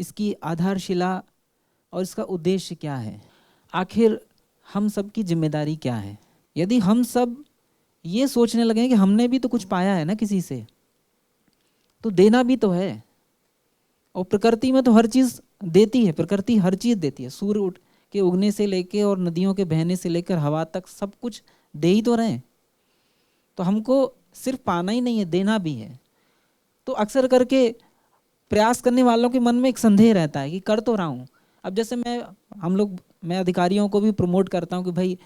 इसकी आधारशिला और इसका उद्देश्य क्या है, आखिर हम सब की जिम्मेदारी क्या है। यदि हम सब ये सोचने लगे कि हमने भी तो कुछ पाया है ना किसी से, तो देना भी तो है। और प्रकृति में तो हर चीज़ देती है, प्रकृति हर चीज़ देती है। सूर्य उठ के उगने से लेके और नदियों के बहने से लेकर हवा तक सब कुछ दे ही तो रहे हैं। तो हमको सिर्फ पाना ही नहीं है, देना भी है। तो अक्सर करके प्रयास करने वालों के मन में एक संदेह रहता है कि कर तो रहा हूँ। अब जैसे मैं अधिकारियों को भी प्रमोट करता हूँ कि भाई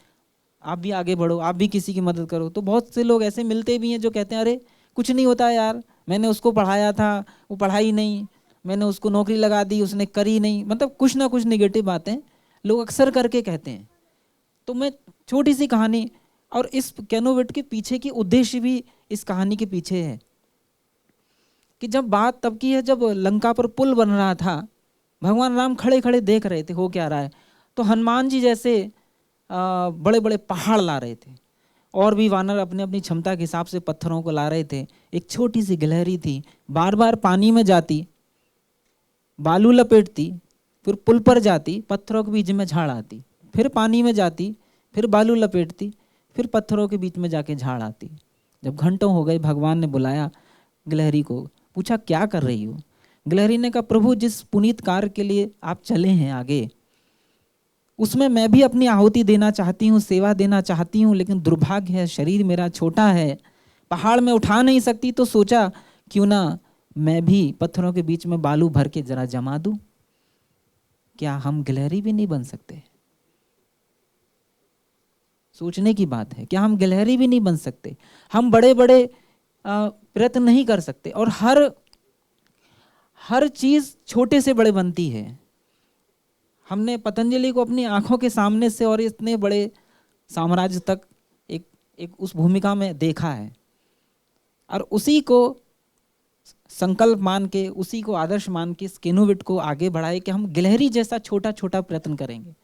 आप भी आगे बढ़ो, आप भी किसी की मदद करो। तो बहुत से लोग ऐसे मिलते भी हैं जो कहते हैं अरे कुछ नहीं होता यार, मैंने उसको पढ़ाया था, वो पढ़ा ही नहीं, मैंने उसको नौकरी लगा दी, उसने करी नहीं। मतलब कुछ ना कुछ निगेटिव बातें लोग अक्सर करके कहते हैं। तो मैं छोटी सी कहानी, और इस कैनोवेट के पीछे की उद्देश्य भी इस कहानी के पीछे है कि जब बात तब की है जब लंका पर पुल बन रहा था, भगवान राम खड़े खड़े देख रहे थे हो क्या रहा है। तो हनुमान जी जैसे बड़े बड़े पहाड़ ला रहे थे, और भी वानर अपने अपनी क्षमता के हिसाब से पत्थरों को ला रहे थे। एक छोटी सी गिलहरी थी, बार बार पानी में जाती, बालू लपेटती, फिर पुल पर जाती, पत्थरों के बीच में झाड़ आती, फिर पानी में जाती, फिर बालू लपेटती, फिर पत्थरों के बीच में जाके झाड़ आती। जब घंटों हो गए, भगवान ने बुलाया गिलहरी को, पूछा क्या कर रही हो। गिलहरी ने कहा प्रभु जिस पुनीत कार्य के लिए आप चले हैं आगे, उसमें मैं भी अपनी आहुति देना चाहती हूँ, सेवा देना चाहती हूँ, लेकिन दुर्भाग्य है शरीर मेरा छोटा है, पहाड़ में उठा नहीं सकती। तो सोचा क्यों ना मैं भी पत्थरों के बीच में बालू भर के जरा जमा दूं। क्या हम गिलहरी भी नहीं बन सकते? सोचने की बात है, क्या हम गिलहरी भी नहीं बन सकते? हम बड़े बड़े प्रयत्न नहीं कर सकते, और हर चीज छोटे से बड़े बनती है। हमने पतंजलि को अपनी आंखों के सामने से और इतने बड़े साम्राज्य तक एक उस भूमिका में देखा है, और उसी को संकल्प मान के, उसी को आदर्श मान के इस कैनोवेट को आगे बढ़ाए कि हम गिलहरी जैसा छोटा छोटा प्रयत्न करेंगे।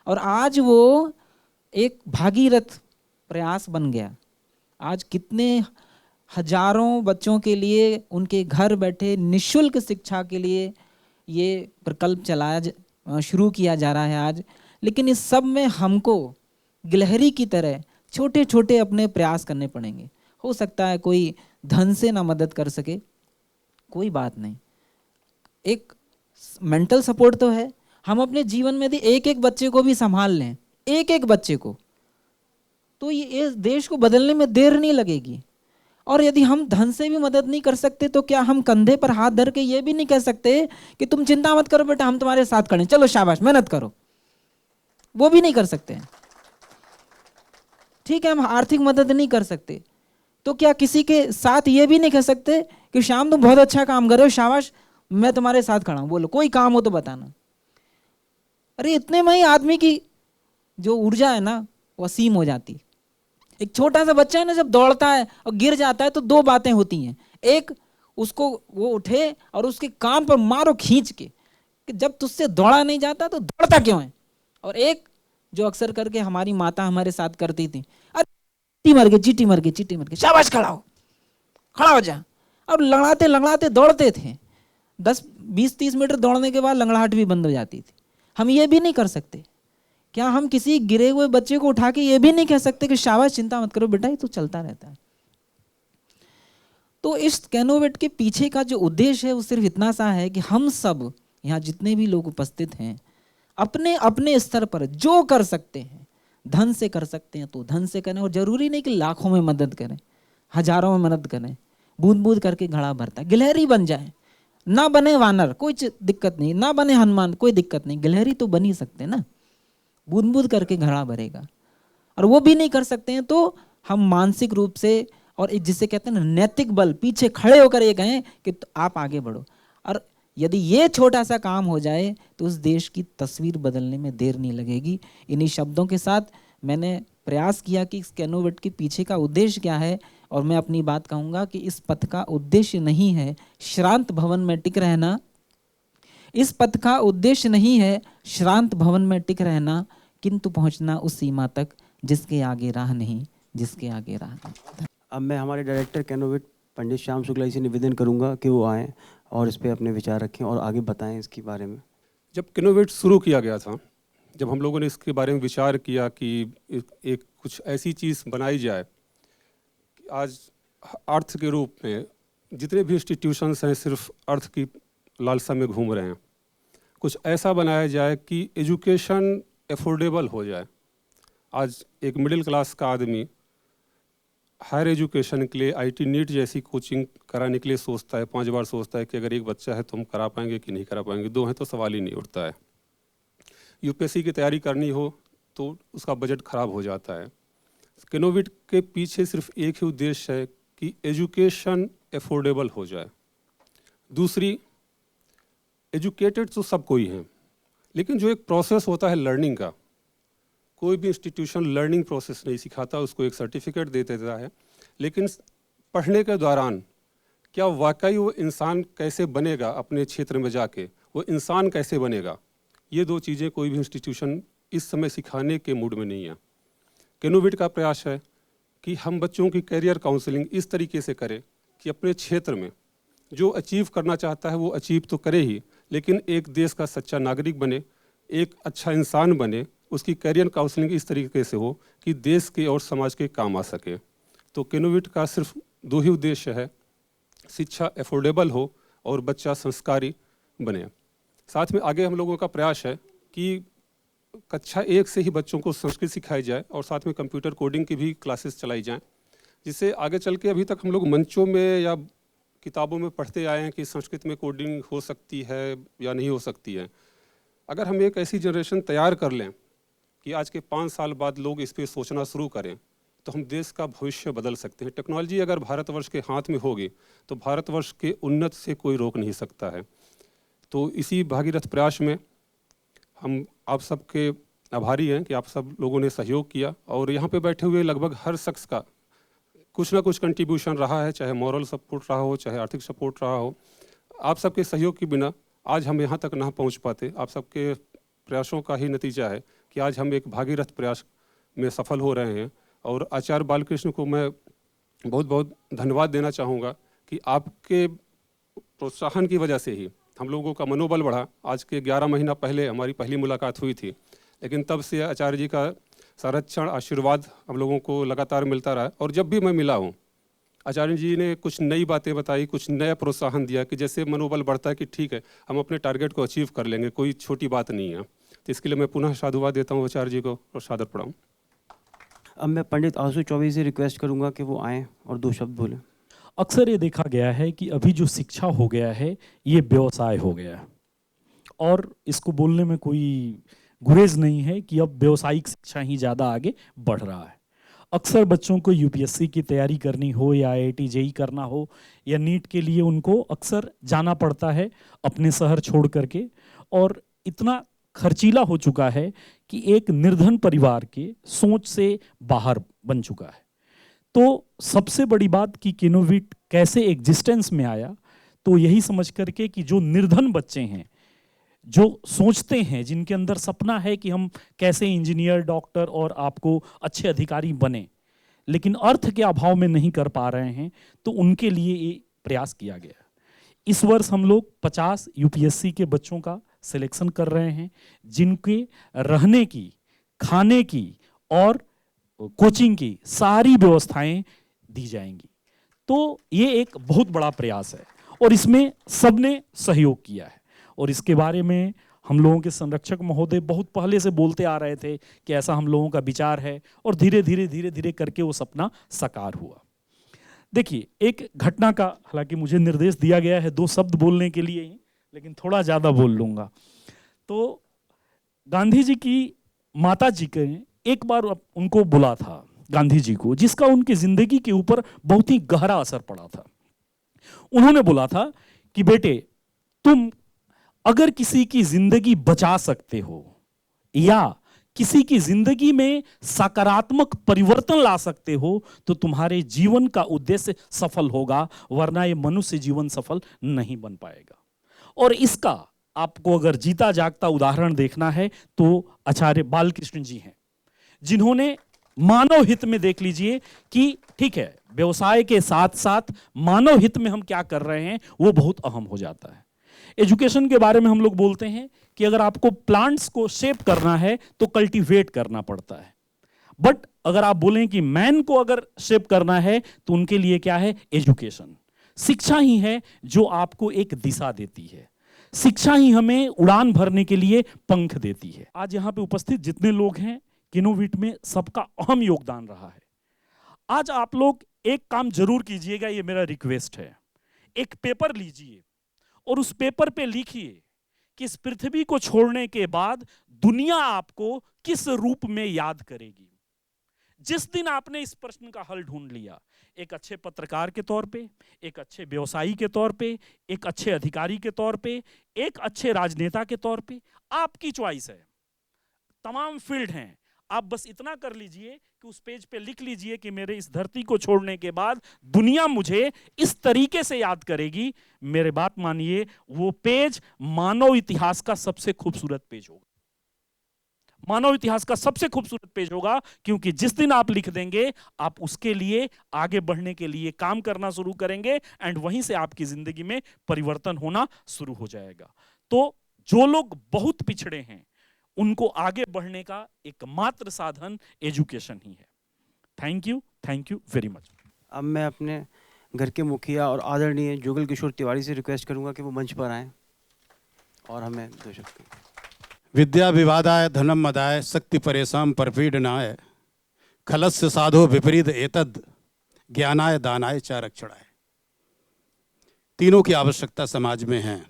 और आज वो एक भागीरथ प्रयास बन गया। आज कितने हजारों बच्चों के लिए उनके घर बैठे निःशुल्क शिक्षा के लिए ये प्रकल्प शुरू किया जा रहा है आज। लेकिन इस सब में हमको गिलहरी की तरह छोटे छोटे अपने प्रयास करने पड़ेंगे। हो सकता है कोई धन से ना मदद कर सके, कोई बात नहीं, एक मेंटल सपोर्ट तो है। हम अपने जीवन में यदि एक एक बच्चे को भी संभाल लें, एक एक बच्चे को, तो ये देश को बदलने में देर नहीं लगेगी। और यदि हम धन से भी मदद नहीं कर सकते, तो क्या हम कंधे पर हाथ धर के ये भी नहीं कह सकते कि तुम चिंता मत करो बेटा, हम तुम्हारे साथ खड़े हैं, चलो शाबाश मेहनत करो? वो भी नहीं कर सकते। ठीक है, हम आर्थिक मदद नहीं कर सकते, तो क्या किसी के साथ ये भी नहीं कह सकते कि श्याम तुम बहुत अच्छा काम कर रहे हो, शाबाश मैं तुम्हारे साथ खड़ा हूं, बोलो कोई काम हो तो बताना। अरे इतने में ही आदमी की जो ऊर्जा है ना वो असीम हो जाती। एक छोटा सा बच्चा है ना, जब दौड़ता है और गिर जाता है तो दो बातें होती हैं। एक, उसको वो उठे और उसके कान पर मारो खींच के कि जब तुझसे दौड़ा नहीं जाता तो दौड़ता क्यों है। और एक जो अक्सर करके हमारी माता हमारे साथ करती थी, अरे चीटी मर गई, चीटी मर गई, चीटी मर गई, शाबाश खड़ा हो जा। और लंगड़ाते लंगड़ाते दौड़ते थे, 10-20-30 मीटर दौड़ने के बाद लंगड़ाहट भी बंद हो जाती थी। हम ये भी नहीं कर सकते। क्या हम किसी गिरे हुए बच्चे को उठा के ये भी नहीं कह सकते कि शाबाश चिंता मत करो बेटा, ये तो चलता रहता है? तो इस कैनोवेट के पीछे का जो उद्देश्य है वो सिर्फ इतना सा है कि हम सब यहाँ जितने भी लोग उपस्थित हैं, अपने अपने स्तर पर जो कर सकते हैं, धन से कर सकते हैं तो धन से करें, और जरूरी नहीं कि लाखों में मदद करें, हजारों में मदद करें। बूंद बूंद करके घड़ा भरता है। गिलहरी बन जाए, ना बने वानर कोई दिक्कत नहीं, ना बने हनुमान कोई दिक्कत नहीं, गिलहरी तो बन ही सकते ना, बूंद बूंद करके घड़ा भरेगा। और वो भी नहीं कर सकते हैं तो हम मानसिक रूप से और जिसे कहते हैं ना नैतिक बल, पीछे खड़े होकर ये कहें कि तो आप आगे बढ़ो। और यदि ये छोटा सा काम हो जाए तो उस देश की तस्वीर बदलने में देर नहीं लगेगी। इन्हीं शब्दों के साथ मैंने प्रयास किया कि इस कैनोवेट के पीछे का उद्देश्य क्या है, और मैं अपनी बात कहूँगा कि इस पथ का उद्देश्य नहीं है श्रांत भवन में टिक रहना, इस पथ का उद्देश्य नहीं है श्रांत भवन में टिक रहना, किंतु पहुंचना उस सीमा तक जिसके आगे राह नहीं, जिसके आगे राह नहीं। अब मैं हमारे डायरेक्टर कैनोवेट पंडित श्याम शुक्ला जी से निवेदन करूंगा कि वो आएँ और इस पे अपने विचार रखें और आगे बताएं इसके बारे में। जब किनोवेट शुरू किया गया था, जब हम लोगों ने इसके बारे में विचार किया कि एक कुछ ऐसी चीज़ बनाई जाए कि आज अर्थ के रूप में जितने भी इंस्टीट्यूशंस हैं सिर्फ अर्थ की लालसा में घूम रहे हैं, कुछ ऐसा बनाया जाए कि एजुकेशन एफोर्डेबल हो जाए। आज एक मिडिल क्लास का आदमी हायर एजुकेशन के लिए आईटी नीट जैसी कोचिंग कराने के लिए सोचता है, 5 बार सोचता है कि अगर एक बच्चा है तो हम करा पाएंगे कि नहीं करा पाएंगे, 2 हैं तो सवाल ही नहीं उठता है। यूपीएससी की तैयारी करनी हो तो उसका बजट खराब हो जाता है। किनोवेट के पीछे सिर्फ एक ही उद्देश्य है कि एजुकेशन एफोर्डेबल हो जाए। दूसरी, एजुकेटेड तो सब कोई हैं, लेकिन जो एक प्रोसेस होता है लर्निंग का, कोई भी इंस्टीट्यूशन लर्निंग प्रोसेस नहीं सिखाता, उसको एक सर्टिफिकेट दे देता है, लेकिन पढ़ने के दौरान क्या वाकई वो इंसान कैसे बनेगा, अपने क्षेत्र में जाके वो इंसान कैसे बनेगा, ये 2 चीज़ें कोई भी इंस्टीट्यूशन इस समय सिखाने के मूड में नहीं है। किनोवेट का प्रयास है कि हम बच्चों की करियर काउंसलिंग इस तरीके से करें कि अपने क्षेत्र में जो अचीव करना चाहता है वो अचीव तो करे ही, लेकिन एक देश का सच्चा नागरिक बने, एक अच्छा इंसान बने। उसकी करियर काउंसलिंग इस तरीके से हो कि देश के और समाज के काम आ सके। तो किनोवेट का सिर्फ 2 ही उद्देश्य है, शिक्षा एफोर्डेबल हो और बच्चा संस्कारी बने। साथ में आगे हम लोगों का प्रयास है कि कक्षा 1 से ही बच्चों को संस्कृत सिखाई जाए और साथ में कंप्यूटर कोडिंग की भी क्लासेस चलाई जाएं, जिससे आगे चल के, अभी तक हम लोग मंचों में या किताबों में पढ़ते आए हैं कि संस्कृत में कोडिंग हो सकती है या नहीं हो सकती है। अगर हम एक ऐसी जनरेशन तैयार कर लें कि आज के 5 साल बाद लोग इस पर सोचना शुरू करें, तो हम देश का भविष्य बदल सकते हैं। टेक्नोलॉजी अगर भारतवर्ष के हाथ में होगी तो भारतवर्ष के उन्नत से कोई रोक नहीं सकता है। तो इसी भागीरथ प्रयास में हम आप सबके आभारी हैं कि आप सब लोगों ने सहयोग किया, और यहाँ पे बैठे हुए लगभग हर शख्स का कुछ ना कुछ कंट्रीब्यूशन रहा है, चाहे मॉरल सपोर्ट रहा हो, चाहे आर्थिक सपोर्ट रहा हो। आप सबके सहयोग के बिना आज हम यहाँ तक ना पहुँच पाते। आप सबके प्रयासों का ही नतीजा है कि आज हम एक भागीरथ प्रयास में सफल हो रहे हैं। और आचार्य बालकृष्ण को मैं बहुत बहुत धन्यवाद देना चाहूँगा कि आपके प्रोत्साहन की वजह से ही हम लोगों का मनोबल बढ़ा। आज के 11 महीना पहले हमारी पहली मुलाकात हुई थी, लेकिन तब से आचार्य जी का संरक्षण आशीर्वाद हम लोगों को लगातार मिलता रहा। और जब भी मैं मिला हूँ, आचार्य जी ने कुछ नई बातें बताई, कुछ नया प्रोत्साहन दिया कि जैसे मनोबल बढ़ता है कि ठीक है, हम अपने टारगेट को अचीव कर लेंगे, कोई छोटी बात नहीं है। तो इसके लिए मैं पुनः साधुवाद देता हूँ आचार्य जी को और सादर पढ़ाऊँ। अब मैं पंडित आशु चौबे से रिक्वेस्ट करूँगा कि वो आएँ और 2 शब्द बोलें। अक्सर ये देखा गया है कि अभी जो शिक्षा हो गया है ये व्यवसाय हो गया है, और इसको बोलने में कोई गुरेज नहीं है कि अब व्यवसायिक शिक्षा ही ज़्यादा आगे बढ़ रहा है। अक्सर बच्चों को यूपीएससी की तैयारी करनी हो या आईआईटी जेईई करना हो या नीट के लिए उनको अक्सर जाना पड़ता है अपने शहर छोड़ करके, और इतना खर्चीला हो चुका है कि एक निर्धन परिवार के सोच से बाहर बन चुका है। तो सबसे बड़ी बात कि किनोवेट कैसे एग्जिस्टेंस में आया, तो यही समझ करके कि जो निर्धन बच्चे हैं, जो सोचते हैं, जिनके अंदर सपना है कि हम कैसे इंजीनियर, डॉक्टर और आपको अच्छे अधिकारी बने, लेकिन अर्थ के अभाव में नहीं कर पा रहे हैं, तो उनके लिए ये प्रयास किया गया। इस वर्ष हम लोग 50 यूपीएससी के बच्चों का सिलेक्शन कर रहे हैं, जिनके रहने की, खाने की और कोचिंग की सारी व्यवस्थाएं दी जाएंगी। तो ये एक बहुत बड़ा प्रयास है और इसमें सबने सहयोग किया है। और इसके बारे में हम लोगों के संरक्षक महोदय बहुत पहले से बोलते आ रहे थे कि ऐसा हम लोगों का विचार है, और धीरे धीरे करके वो सपना साकार हुआ। देखिए, एक घटना का हालांकि मुझे निर्देश दिया गया है 2 शब्द बोलने के लिए ही, लेकिन थोड़ा ज़्यादा बोल लूँगा। तो गांधी जी की माता जी के एक बार उनको बुला था, गांधी जी को, जिसका उनकी जिंदगी के ऊपर बहुत ही गहरा असर पड़ा था। उन्होंने बोला था कि बेटे, तुम अगर किसी की जिंदगी बचा सकते हो या किसी की जिंदगी में सकारात्मक परिवर्तन ला सकते हो तो तुम्हारे जीवन का उद्देश्य सफल होगा, वरना ये मनुष्य जीवन सफल नहीं बन पाएगा। और इसका आपको अगर जीता जागता उदाहरण देखना है तो आचार्य बालकृष्ण जी हैं, जिन्होंने मानव हित में देख लीजिए कि ठीक है, व्यवसाय के साथ साथ मानव हित में हम क्या कर रहे हैं वो बहुत अहम हो जाता है। एजुकेशन के बारे में हम लोग बोलते हैं कि अगर आपको प्लांट्स को शेप करना है तो कल्टीवेट करना पड़ता है, बट अगर आप बोलें कि मैन को अगर शेप करना है तो उनके लिए क्या है? एजुकेशन। शिक्षा ही है जो आपको एक दिशा देती है, शिक्षा ही हमें उड़ान भरने के लिए पंख देती है। आज यहां पे उपस्थित जितने लोग हैं, किनोविट में सबका अहम योगदान रहा है। आज आप लोग एक काम जरूर कीजिएगा, ये मेरा रिक्वेस्ट है। एक पेपर लीजिए और उस पेपर पे लिखिए कि इस पृथ्वी को छोड़ने के बाद दुनिया आपको किस रूप में याद करेगी। जिस दिन आपने इस प्रश्न का हल ढूंढ लिया, एक अच्छे पत्रकार के तौर पे, एक अच्छे व्यवसायी के तौर पे, एक अच्छे अधिकारी के तौर पे, एक अच्छे राजनेता के तौर पे, आपकी चॉइस है, तमाम फील्ड हैं। आप बस इतना कर लीजिए कि उस पेज पे लिख लीजिए कि मेरे इस धरती को छोड़ने के बाद दुनिया मुझे इस तरीके से याद करेगी। मेरे बात मानिए, वो पेज मानव इतिहास का सबसे खूबसूरत पेज होगा, मानव इतिहास का सबसे खूबसूरत पेज होगा, क्योंकि जिस दिन आप लिख देंगे आप उसके लिए आगे बढ़ने के लिए काम करना शुरू करेंगे एंड वहीं से आपकी जिंदगी में परिवर्तन होना शुरू हो जाएगा। तो जो लोग बहुत पिछड़े हैं उनको आगे बढ़ने का एकमात्र साधन एजुकेशन ही है। Thank you very much. अब मैं अपने घर के मुखिया और आदरणीय जुगल किशोर तिवारी से रिक्वेस्ट करूंगा कि वो मंच पर आएं और हमें दो शक्ति। विद्या विवादाय धनम मदाय शक्ति परेशान परपीडनाय खलस्य साधो विपरीत एतद ज्ञानाय दानाय च रक्षणाय। तीनों की आवश्यकता समाज में है,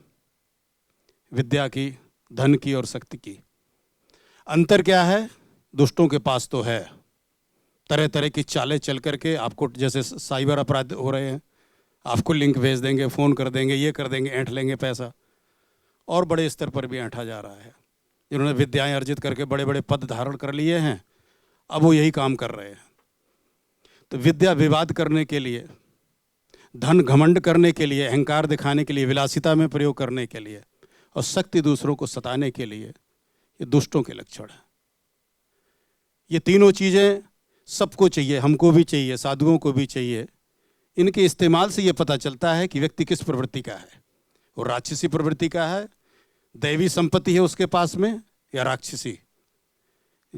विद्या की, धन की और शक्ति की। अंतर क्या है? दुष्टों के पास तो है, तरह तरह की चालें चल करके आपको, जैसे साइबर अपराध हो रहे हैं, आपको लिंक भेज देंगे, फ़ोन कर देंगे, ये कर देंगे, ऐंठ लेंगे पैसा। और बड़े स्तर पर भी ऐंठा जा रहा है। जिन्होंने विद्याएं अर्जित करके बड़े बड़े पद धारण कर लिए हैं, अब वो यही काम कर रहे हैं। तो विद्या विवाद करने के लिए, धन घमंड करने के लिए, अहंकार दिखाने के लिए, विलासिता में प्रयोग करने के लिए, और शक्ति दूसरों को सताने के लिए, ये दुष्टों के लक्षण है। ये तीनों चीज़ें सबको चाहिए, हमको भी चाहिए, साधुओं को भी चाहिए। इनके इस्तेमाल से ये पता चलता है कि व्यक्ति किस प्रवृत्ति का है। वो राक्षसी प्रवृत्ति का है, दैवी संपत्ति है उसके पास में, या राक्षसी।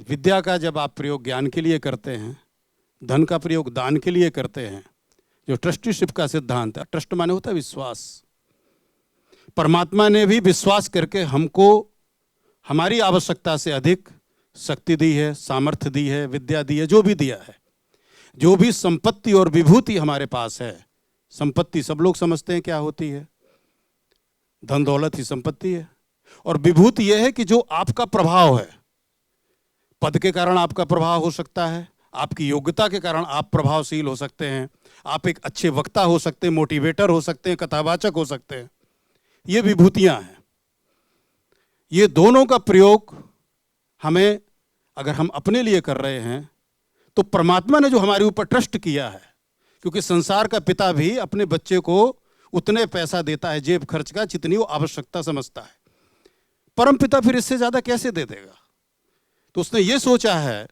विद्या का जब आप प्रयोग ज्ञान के लिए करते हैं, धन का प्रयोग दान के लिए करते हैं, जो ट्रस्टीशिप का सिद्धांत है, ट्रस्ट माने होता है विश्वास। परमात्मा ने भी विश्वास करके हमको हमारी आवश्यकता से अधिक शक्ति दी है, सामर्थ्य दी है, विद्या दी है, जो भी दिया है। जो भी संपत्ति और विभूति हमारे पास है, संपत्ति सब लोग समझते हैं क्या होती है, धन दौलत ही संपत्ति है। और विभूति यह है कि जो आपका प्रभाव है, पद के कारण आपका प्रभाव हो सकता है, आपकी योग्यता के कारण आप प्रभावशील हो सकते हैं, आप एक अच्छे वक्ता हो सकते हैं, मोटिवेटर हो सकते हैं, कथावाचक हो सकते हैं। ये विभूतियां हैं। ये दोनों का प्रयोग हमें, अगर हम अपने लिए कर रहे हैं, तो परमात्मा ने जो हमारे ऊपर ट्रस्ट किया है, क्योंकि संसार का पिता भी अपने बच्चे को उतने पैसा देता है जेब खर्च का जितनी वो आवश्यकता समझता है। परम पिता फिर इससे ज्यादा कैसे दे देगा? तो उसने ये सोचा है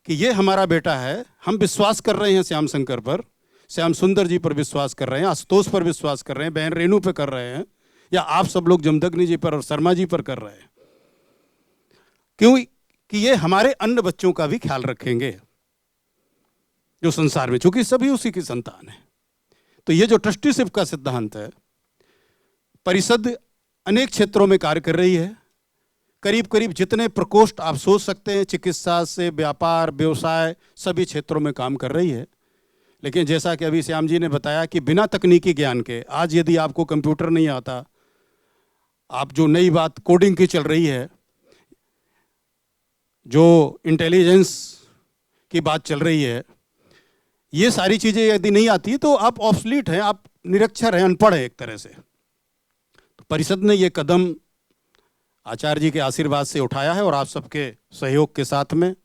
कि ये हमारा बेटा है, हम विश्वास कर रहे हैं श्याम शंकर पर, श्याम सुंदर जी पर विश्वास कर रहे हैं, आशुतोष पर विश्वास कर रहे हैं, बहन रेणु पर कर रहे हैं, या आप सब लोग जमदग्नि जी पर और शर्मा जी पर कर रहे हैं। क्यों? कि ये हमारे अन्य बच्चों का भी ख्याल रखेंगे जो संसार में, चूंकि सभी उसी की संतान है। तो ये जो ट्रस्टीशिप का सिद्धांत है, परिषद अनेक क्षेत्रों में कार्य कर रही है। करीब करीब जितने प्रकोष्ठ आप सोच सकते हैं, चिकित्सा से व्यापार, व्यवसाय, सभी क्षेत्रों में काम कर रही है। लेकिन जैसा कि अभी श्याम जी ने बताया कि बिना तकनीकी ज्ञान के, आज यदि आपको कंप्यूटर नहीं आता, आप जो नई बात कोडिंग की चल रही है, जो इंटेलिजेंस की बात चल रही है, ये सारी चीज़ें यदि नहीं आती तो आप ऑब्सलीट हैं, आप निरक्षर हैं, अनपढ़ हैं एक तरह से। तो परिषद ने ये कदम आचार्य जी के आशीर्वाद से उठाया है, और आप सबके सहयोग के साथ में,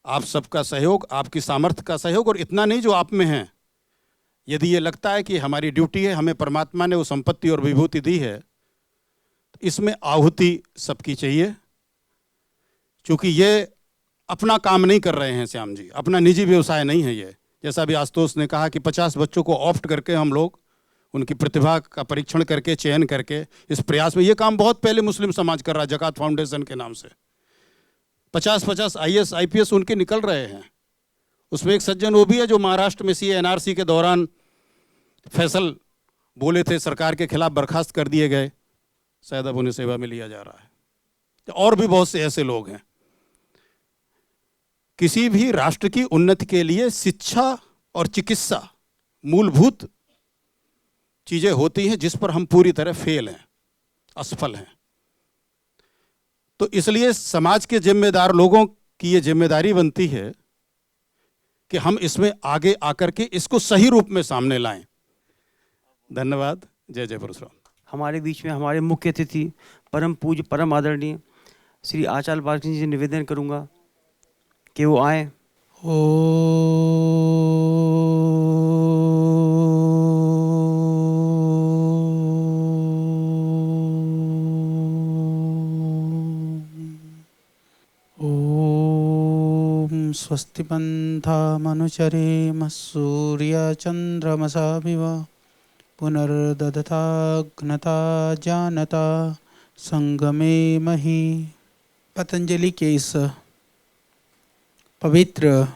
आप सबका सहयोग, आपकी सामर्थ्य का सहयोग, और इतना नहीं जो आप में है। यदि ये लगता है कि हमारी ड्यूटी है, हमें परमात्मा ने वो संपत्ति और विभूति दी है, तो इसमें आहुति सबकी चाहिए, क्योंकि ये अपना काम नहीं कर रहे हैं श्याम जी, अपना निजी व्यवसाय नहीं है ये। जैसा अभी आशुतोष ने कहा कि 50 बच्चों को ऑप्ट करके हम लोग उनकी प्रतिभा का परीक्षण करके चयन करके इस प्रयास में, ये काम बहुत पहले मुस्लिम समाज कर रहा है जकात फाउंडेशन के नाम से। 50-50 IAS IPS उनके निकल रहे हैं। उसमें एक सज्जन वो भी है जो महाराष्ट्र में CA NRC के दौरान फैसल बोले थे, सरकार के खिलाफ बर्खास्त कर दिए गए, शायद अब उन्हें सेवा में लिया जा रहा है। और भी बहुत से ऐसे लोग हैं। किसी भी राष्ट्र की उन्नति के लिए शिक्षा और चिकित्सा मूलभूत चीजें होती हैं जिस पर हम पूरी तरह फेल हैं, असफल हैं। तो इसलिए समाज के जिम्मेदार लोगों की ये जिम्मेदारी बनती है कि हम इसमें आगे आकर के इसको सही रूप में सामने लाएं। धन्यवाद। जय जय परशुराम। हमारे बीच में हमारे मुख्य अतिथि परम पूज्य परम आदरणीय श्री आचार्य बालकृष्ण जी से निवेदन करूंगा कि वो आए। ॐ स्वस्ति पन्थामनुचरेम सूर्यचन्द्रमसाभिव पुनर्दधताघ्नता जानता संगमे मही। पतंजलि के इस पवित्र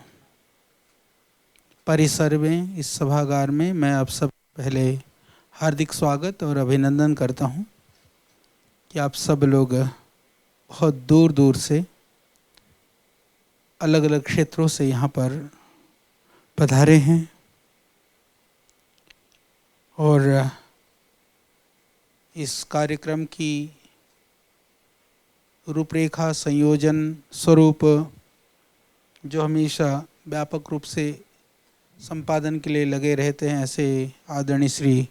परिसर में, इस सभागार में मैं आप सब पहले हार्दिक स्वागत और अभिनंदन करता हूं कि आप सब लोग बहुत दूर दूर से, अलग अलग क्षेत्रों से यहाँ पर पधारे हैं और इस कार्यक्रम की रूपरेखा, संयोजन, स्वरूप जो हमेशा व्यापक रूप से संपादन के लिए लगे रहते हैं, ऐसे आदरणीय श्री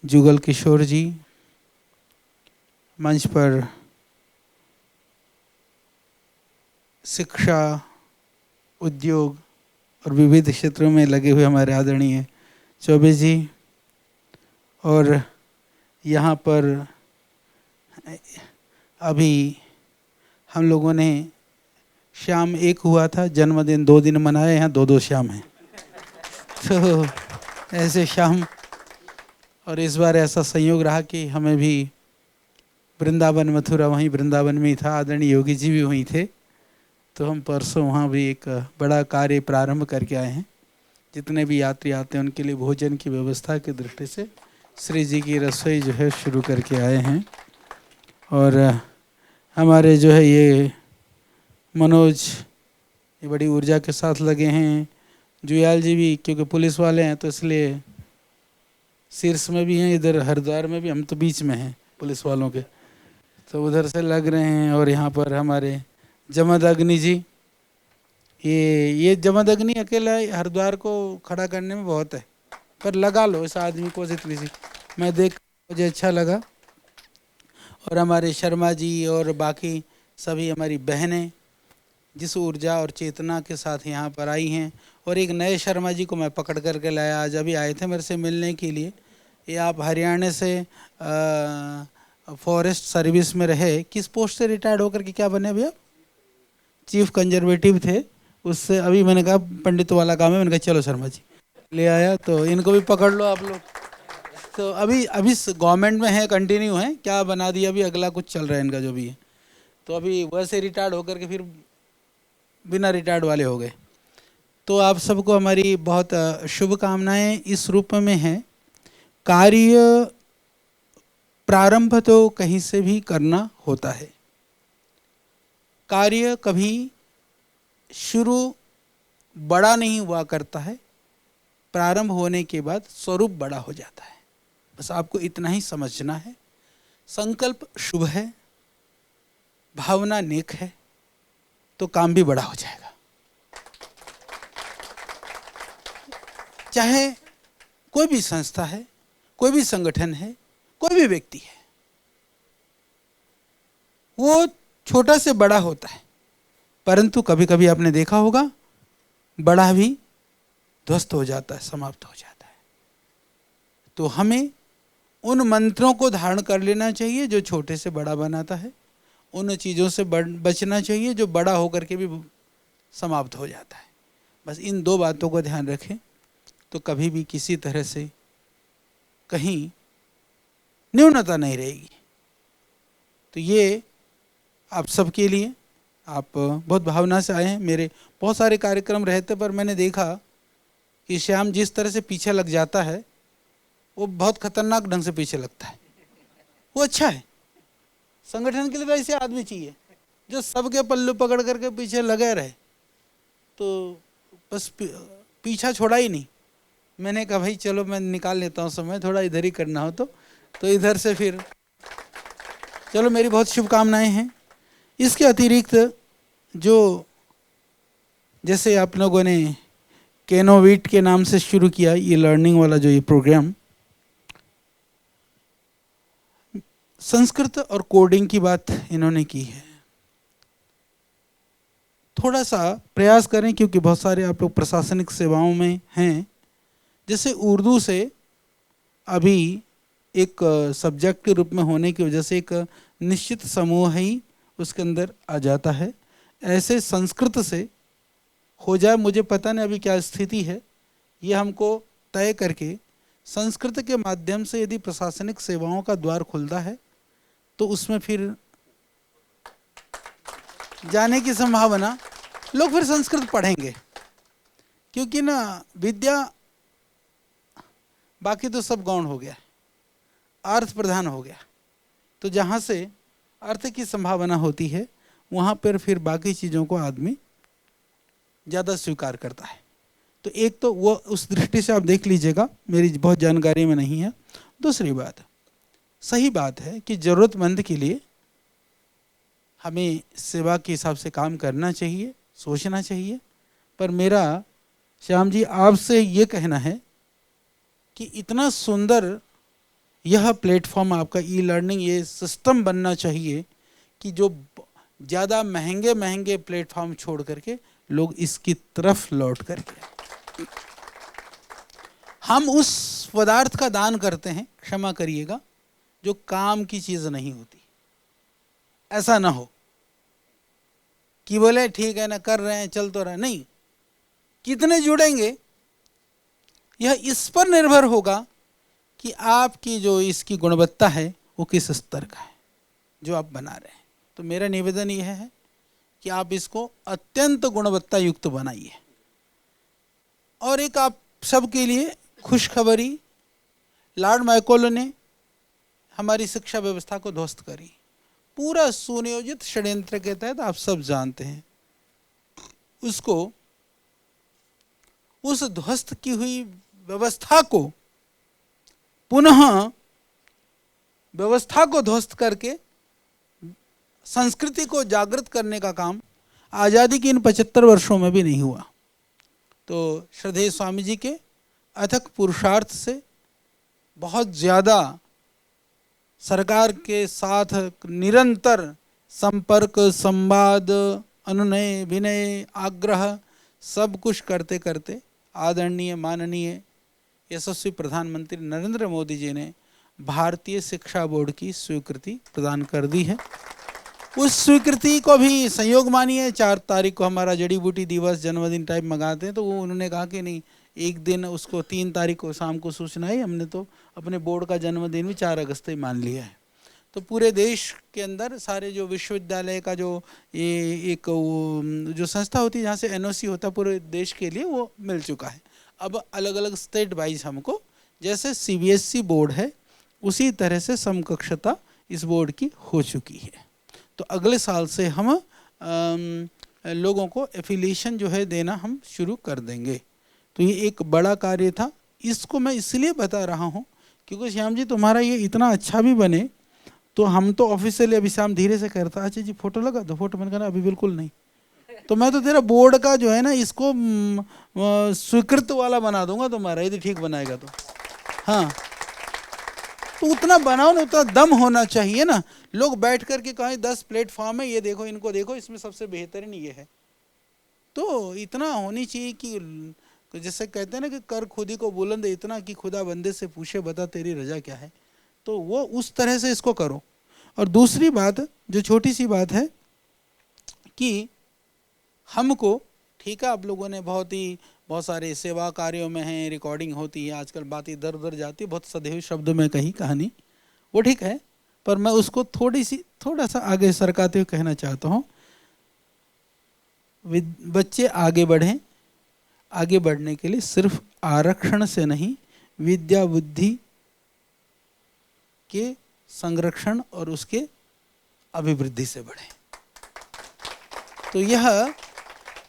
जुगल किशोर जी मंच पर शिक्षा, उद्योग और विविध क्षेत्रों में लगे हुए हमारे आदरणीय चौबे जी, और यहाँ पर अभी हम लोगों ने शाम एक हुआ था, जन्मदिन 2 दिन मनाए, यहाँ 2-2 शाम हैं। तो ऐसे शाम, और इस बार ऐसा संयोग रहा कि हमें भी वृंदावन, मथुरा वहीं वृंदावन में ही था, आदरणीय योगी जी भी वहीं थे, तो हम परसों वहाँ भी एक बड़ा कार्य प्रारंभ करके आए हैं। जितने भी यात्री आते हैं उनके लिए भोजन की व्यवस्था की दृष्टि से श्री जी की रसोई जो है शुरू करके आए हैं। और हमारे जो है ये मनोज, ये बड़ी ऊर्जा के साथ लगे हैं। जुयाल जी भी, क्योंकि पुलिस वाले हैं तो इसलिए शीर्ष में भी हैं, इधर हरिद्वार में भी, हम तो बीच में हैं पुलिस वालों के, तो उधर से लग रहे हैं। और यहाँ पर हमारे जमद अग्नि जी, ये जमद अग्नि अकेला हरिद्वार को खड़ा करने में बहुत है, पर लगा लो इस आदमी को, इतनी सी मैं देख मुझे अच्छा लगा। और हमारे शर्मा जी और बाकी सभी हमारी बहनें जिस ऊर्जा और चेतना के साथ यहाँ पर आई हैं, और एक नए शर्मा जी को मैं पकड़ करके लाया, आज अभी आए थे मेरे से मिलने के लिए। ये आप हरियाणा से फॉरेस्ट सर्विस में रहे, किस पोस्ट से रिटायर्ड होकर के क्या बने भैया? चीफ कंजर्वेटिव थे, उससे अभी मैंने कहा पंडित वाला काम है, मैंने कहा चलो शर्मा जी ले आया, तो इनको भी पकड़ लो आप लोग। तो अभी गवर्नमेंट में है, कंटिन्यू है, क्या बना दिया अभी, अगला कुछ चल रहा है इनका जो भी है, तो अभी वैसे रिटायर्ड होकर के फिर बिना रिटायर्ड वाले हो गए। तो आप सबको हमारी बहुत शुभकामनाएं इस रूप में हैं। कार्य प्रारंभ तो कहीं से भी करना होता है, कार्य कभी शुरू बड़ा नहीं हुआ करता है, प्रारंभ होने के बाद स्वरूप बड़ा हो जाता है। बस आपको इतना ही समझना है। संकल्प शुभ है, भावना नेक है, तो काम भी बड़ा हो जाएगा। चाहे कोई भी संस्था है, कोई भी संगठन है, कोई भी व्यक्ति है, वो छोटा से बड़ा होता है, परंतु कभी कभी आपने देखा होगा बड़ा भी ध्वस्त हो जाता है, समाप्त हो जाता है। तो हमें उन मंत्रों को धारण कर लेना चाहिए जो छोटे से बड़ा बनाता है, उन चीज़ों से बचना चाहिए जो बड़ा होकर के भी समाप्त हो जाता है। बस इन दो बातों को ध्यान रखें तो कभी भी किसी तरह से कहीं न्यूनता नहीं रहेगी। तो ये आप सबके लिए, आप बहुत भावना से आए हैं। मेरे बहुत सारे कार्यक्रम रहते पर मैंने देखा कि श्याम जिस तरह से पीछे लग जाता है वो बहुत खतरनाक ढंग से पीछे लगता है। वो अच्छा है, संगठन के लिए तो ऐसे आदमी चाहिए जो सबके पल्लू पकड़ करके पीछे लगे रहे। तो बस पीछा छोड़ा ही नहीं। मैंने कहा भाई चलो मैं निकाल लेता हूँ समय, थोड़ा इधर ही करना हो तो इधर से फिर चलो। मेरी बहुत शुभकामनाएं हैं। इसके अतिरिक्त जो जैसे आप लोगों ने कैनोविट के नाम से शुरू किया ये लर्निंग वाला जो ये प्रोग्राम, संस्कृत और कोडिंग की बात इन्होंने की है। थोड़ा सा प्रयास करें क्योंकि बहुत सारे आप लोग प्रशासनिक सेवाओं में हैं। जैसे उर्दू से अभी एक सब्जेक्ट के रूप में होने की वजह से एक निश्चित समूह ही उसके अंदर आ जाता है। ऐसे संस्कृत से हो जाए, मुझे पता नहीं अभी क्या स्थिति है, ये हमको तय करके संस्कृत के माध्यम से यदि प्रशासनिक सेवाओं का द्वार खुलता है तो उसमें फिर जाने की संभावना, लोग फिर संस्कृत पढ़ेंगे। क्योंकि ना विद्या बाकी तो सब गौण हो गया, अर्थ प्रधान हो गया। तो जहाँ से अर्थ की संभावना होती है वहाँ पर फिर बाकी चीज़ों को आदमी ज़्यादा स्वीकार करता है। तो एक तो वो उस दृष्टि से आप देख लीजिएगा, मेरी बहुत जानकारी में नहीं है। दूसरी बात, सही बात है कि ज़रूरतमंद के लिए हमें सेवा के हिसाब से काम करना चाहिए, सोचना चाहिए। पर मेरा श्याम जी आपसे ये कहना है कि इतना सुंदर यह प्लेटफॉर्म आपका ई लर्निंग, ये सिस्टम बनना चाहिए कि जो ज़्यादा महंगे महंगे प्लेटफॉर्म छोड़ करके लोग इसकी तरफ लौट करके हम उस पदार्थ का दान करते हैं, क्षमा करिएगा, जो काम की चीज़ नहीं होती। ऐसा ना हो कि बोले ठीक है ना कर रहे हैं चल तो रहे, नहीं। कितने जुड़ेंगे यह इस पर निर्भर होगा कि आपकी जो इसकी गुणवत्ता है वो किस स्तर का है जो आप बना रहे हैं। तो मेरा निवेदन यह है कि आप इसको अत्यंत गुणवत्ता युक्त बनाइए। और एक आप सबके लिए खुशखबरी, लॉर्ड मैकॉले ने हमारी शिक्षा व्यवस्था को ध्वस्त करी, पूरा सुनियोजित षड्यंत्र के तहत, आप सब जानते हैं उसको। उस ध्वस्त की हुई व्यवस्था को पुनः व्यवस्था को ध्वस्त करके संस्कृति को जागृत करने का काम आज़ादी के इन 75 वर्षों में भी नहीं हुआ। तो श्रद्धेय स्वामी जी के अथक पुरुषार्थ से बहुत ज़्यादा सरकार के साथ निरंतर संपर्क, संवाद, अनुनय, विनय, आग्रह सब कुछ करते करते आदरणीय माननीय यशस्वी प्रधानमंत्री नरेंद्र मोदी जी ने भारतीय शिक्षा बोर्ड की स्वीकृति प्रदान कर दी है। उस स्वीकृति को भी संयोग मानिए, 4 तारीख को हमारा जड़ी बूटी दिवस जन्मदिन टाइप मंगाते हैं, तो वो उन्होंने कहा कि नहीं एक दिन उसको 3 तारीख को शाम को सूचना है। हमने तो अपने बोर्ड का जन्मदिन भी 4 अगस्त ही मान लिया है। तो पूरे देश के अंदर सारे जो विश्वविद्यालय का जो ये एक वो जो संस्था होती है जहाँ से एनओसी होता है पूरे देश के लिए, वो मिल चुका है। अब अलग अलग स्टेट वाइज हमको, जैसे सीबीएसई बोर्ड है उसी तरह से समकक्षता इस बोर्ड की हो चुकी है। तो अगले साल से हम लोगों को एफिलिएशन जो है देना हम शुरू कर देंगे। तो ये एक बड़ा कार्य था। इसको मैं इसलिए बता रहा हूँ क्योंकि श्याम जी तुम्हारा ये इतना अच्छा भी बने, तो हम तो ऑफिशियली अभी शाम धीरे से करता, अच्छा जी फोटो लगा दो, फोटो मैंने कहा अभी बिल्कुल नहीं, तो मैं तो तेरा बोर्ड का जो है ना इसको स्वीकृत वाला बना दूंगा तुम्हारा, यदि ठीक बनाएगा तो। हाँ, तो उतना बनाओ ना, उतना दम होना चाहिए ना। लोग बैठ कर के कहें 10 प्लेटफॉर्म है, ये देखो इनको देखो, इसमें सबसे बेहतरीन ये है। तो इतना होनी चाहिए कि जैसे कहते हैं ना कि कर खुदी को बुलंद इतना कि खुदा बंदे से पूछे बता तेरी रजा क्या है। तो वो उस तरह से इसको करो। और दूसरी बात जो छोटी सी बात है कि हमको, ठीक है आप लोगों ने बहुत सारे सेवा कार्यों में हैं, रिकॉर्डिंग होती है, आजकल बात इधर उधर जाती है, बहुत सधे हुए शब्दों में कही कहानी, वो ठीक है, पर मैं उसको थोड़ा सा आगे सरकाते हुए कहना चाहता हूँ, बच्चे आगे बढ़ें, आगे बढ़ने के लिए सिर्फ आरक्षण से नहीं, विद्या बुद्धि के संरक्षण और उसके अभिवृद्धि से बढ़ें। तो यह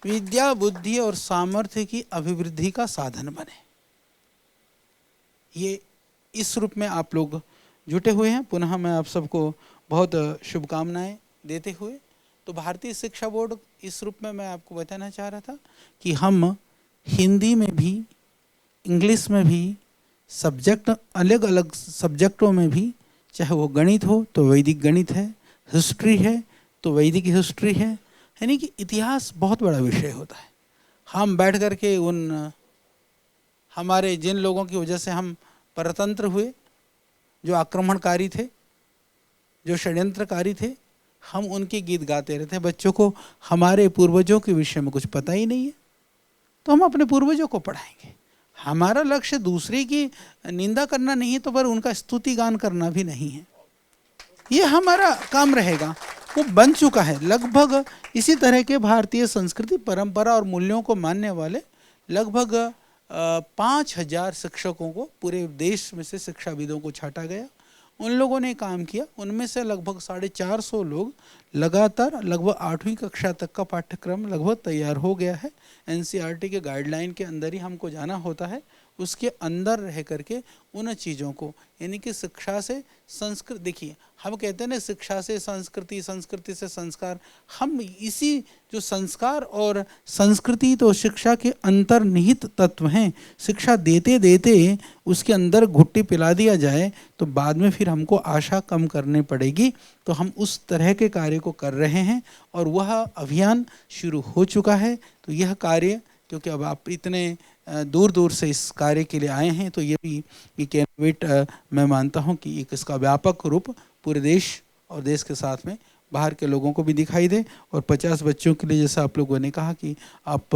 विद्या बुद्धि और सामर्थ्य की अभिवृद्धि का साधन बने, ये इस रूप में आप लोग जुटे हुए हैं। पुनः मैं आप सबको बहुत शुभकामनाएं देते हुए, तो भारतीय शिक्षा बोर्ड इस रूप में मैं आपको बताना चाह रहा था कि हम हिंदी में भी, इंग्लिश में भी, सब्जेक्ट अलग अलग सब्जेक्टों में भी, चाहे वो गणित हो तो वैदिक गणित है, हिस्ट्री है तो वैदिक हिस्ट्री है, यानी कि इतिहास बहुत बड़ा विषय होता है। हम बैठ कर के हमारे जिन लोगों की वजह से हम परतंत्र हुए, जो आक्रमणकारी थे, जो षड्यंत्रकारी थे, हम उनके गीत गाते रहते हैं। बच्चों को हमारे पूर्वजों के विषय में कुछ पता ही नहीं है, तो हम अपने पूर्वजों को पढ़ाएंगे। हमारा लक्ष्य दूसरे की निंदा करना नहीं है, तो पर उनका स्तुति गान करना भी नहीं है, ये हमारा काम रहेगा। वो बन चुका है। लगभग इसी तरह के भारतीय संस्कृति, परंपरा और मूल्यों को मानने वाले लगभग 5000 शिक्षकों को पूरे देश में से शिक्षाविदों को छांटा गया। उन लोगों ने काम किया, उनमें से लगभग 450 लोग लगातार लगभग 8वीं कक्षा तक का पाठ्यक्रम लगभग तैयार हो गया है। एनसीईआरटी के गाइडलाइन के अंदर ही हमको जाना होता है, उसके अंदर रह करके उन चीज़ों को, यानी कि शिक्षा से संस्कृति, देखिए हम कहते हैं ना शिक्षा से संस्कृति, संस्कृति से संस्कार, हम इसी जो संस्कार और संस्कृति तो शिक्षा के अंतर्निहित तत्व हैं। शिक्षा देते देते उसके अंदर घुट्टी पिला दिया जाए तो बाद में फिर हमको आशा कम करनी पड़ेगी। तो हम उस तरह के कार्य को कर रहे हैं और वह अभियान शुरू हो चुका है। तो यह कार्य, क्योंकि अब आप इतने दूर दूर से इस कार्य के लिए आए हैं, तो ये भी कैनवेट मैं मानता हूँ कि एक इसका व्यापक रूप पूरे देश और देश के साथ में बाहर के लोगों को भी दिखाई दे। और 50 बच्चों के लिए जैसा आप लोगों ने कहा कि आप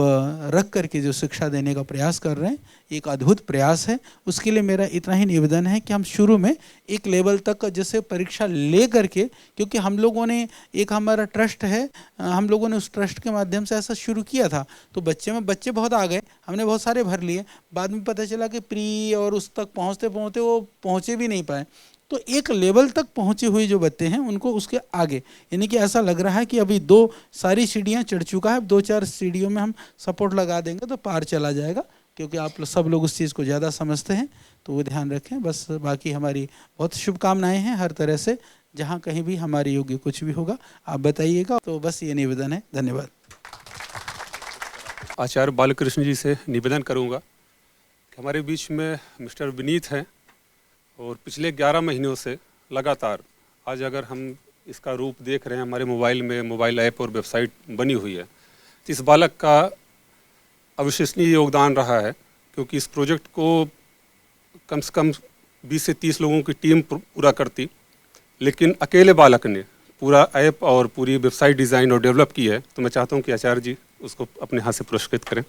रख करके जो शिक्षा देने का प्रयास कर रहे हैं, एक अद्भुत प्रयास है। उसके लिए मेरा इतना ही निवेदन है कि हम शुरू में एक लेवल तक जैसे परीक्षा ले करके, क्योंकि हम लोगों ने एक हमारा ट्रस्ट है, हम लोगों ने उस ट्रस्ट के माध्यम से ऐसा शुरू किया था। तो बच्चे बहुत आ गए, हमने बहुत सारे भर लिए, बाद में पता चला कि प्री और उस तक पहुँचते पहुँचते वो पहुँचे भी नहीं पाए। तो एक लेवल तक पहुँचे हुए जो बच्चे हैं उनको उसके आगे, यानी कि ऐसा लग रहा है कि अभी 2 सारी सीढ़ियाँ चढ़ चुका है, 2-4 सीढ़ियों में हम सपोर्ट लगा देंगे तो पार चला जाएगा। क्योंकि आप सब लोग उस चीज़ को ज़्यादा समझते हैं, तो वो ध्यान रखें। बस बाकी हमारी बहुत शुभकामनाएं हैं हर तरह से, जहाँ कहीं भी हमारे योग्य कुछ भी होगा आप बताइएगा। तो बस ये निवेदन है, धन्यवाद। आचार्य बालकृष्ण जी से निवेदन करूंगा कि हमारे बीच में मिस्टर विनीत हैं और पिछले 11 महीनों से लगातार, आज अगर हम इसका रूप देख रहे हैं हमारे मोबाइल में, मोबाइल ऐप और वेबसाइट बनी हुई है, तो इस बालक का अविश्वसनीय योगदान रहा है। क्योंकि इस प्रोजेक्ट को कम से कम 20 से 30 लोगों की टीम पूरा करती, लेकिन अकेले बालक ने पूरा ऐप और पूरी वेबसाइट डिज़ाइन और डेवलप की है। तो मैं चाहता हूं कि आचार्य जी उसको अपने हाथ से पुरस्कृत करें।